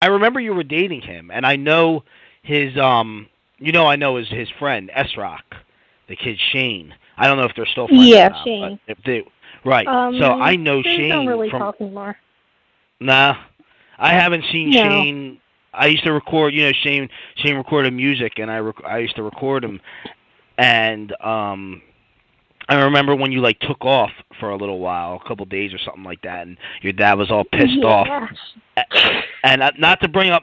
I remember you were dating him, and I know his I know his friend Esrock, the kid Shane. I don't know if they're still friends or Yeah, not, but Shane. if they right. So I know They don't Shane really from talk anymore. nah. I haven't seen No. Shane. I used to record, Shane recorded music, and I used to record him, and I remember when you like took off for a little while, a couple days or something like that, and your dad was all pissed off. Yeah. And not to bring up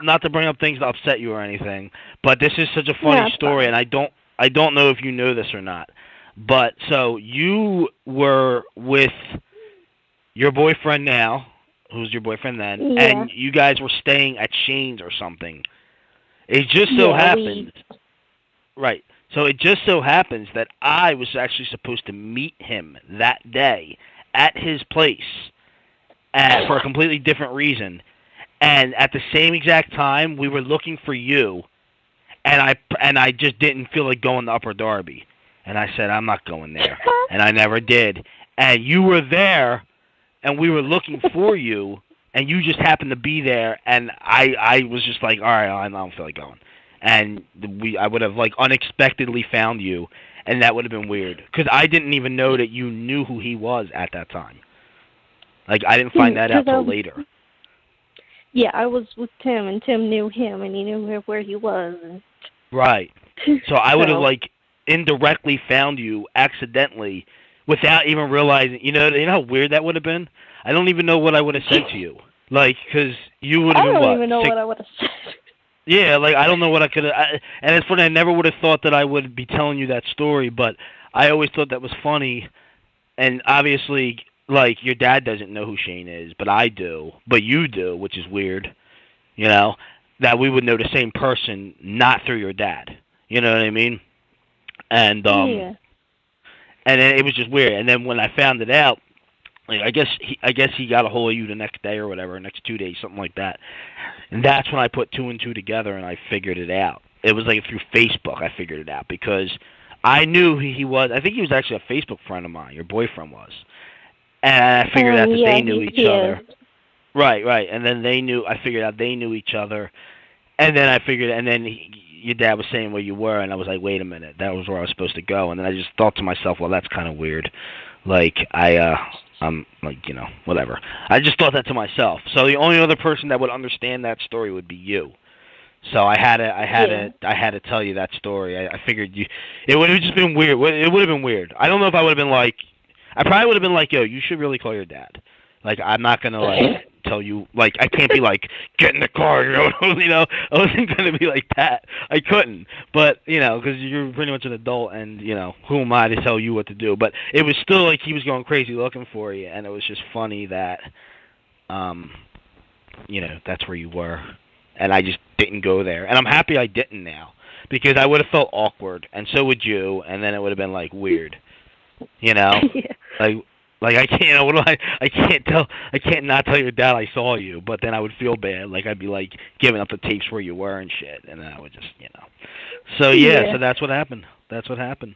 things to upset you or anything, but this is such a No, funny it's story, fine. and I don't know if you know this or not, but so you were with your boyfriend now, who's your boyfriend then, Yeah. and you guys were staying at Shane's or something. It just so Yeah, we. happens, right? So it just so happens that I was actually supposed to meet him that day at his place for a completely different reason. And at the same exact time, we were looking for you, and I just didn't feel like going to Upper Darby, and I said I'm not going there, and I never did. And you were there, and we were looking for you, and you just happened to be there, and I was just like, all right, I don't feel like going, and I would have like unexpectedly found you, and that would have been weird because I didn't even know that you knew who he was at that time. Like I didn't find that Because out till later. yeah, I was with Tim, and Tim knew him, and he knew where he was. And Right. So I would have so, like indirectly found you accidentally without even realizing. You know how weird that would have been. I don't even know what I would have said to you. Like, because you would I have been don't what even know sick. what I would have said. Yeah, like I don't know what I could have. And it's funny. I never would have thought that I would be telling you that story, but I always thought that was funny. And obviously, like your dad doesn't know who Shane is, but I do. But you do, which is weird. You know, that we would know the same person, not through your dad. You know what I mean? And Yeah. and then it was just weird. And then when I found it out, like I guess he got a hold of you the next day or whatever, next 2 days, something like that. And that's when I put two and two together and I figured it out. It was like through Facebook I figured it out because I knew who he was. I think he was actually a Facebook friend of mine. Your boyfriend was, and I figured out that Yeah, they knew each he is. other. Right, right. And then they knew. I figured out they knew each other, and then I figured, and then your dad was saying where you were, and I was like, wait a minute, that was where I was supposed to go. And then I just thought to myself, well, that's kind of weird. Like I'm like, whatever. I just thought that to myself. So the only other person that would understand that story would be you. So Yeah. I had to tell you that story. I figured you, it would have just been weird. It would have been weird. I don't know if I would have been like, I probably would have been like, yo, you should really call your dad. Like I'm not gonna like tell you like I can't be like get in the car, I wasn't gonna be like that. I couldn't, but because you're pretty much an adult, and who am I to tell you what to do? But it was still like he was going crazy looking for you, and it was just funny that um that's where you were, and I just didn't go there, and I'm happy I didn't now because I would have felt awkward, and so would you, and then it would have been like weird, you know, Yeah. like I can't what do I can't not tell your dad I saw you, but then I would feel bad, like I'd be like giving up the tapes where you were and shit, and then I would just so yeah, Yeah. so that's what happened. That's what happened.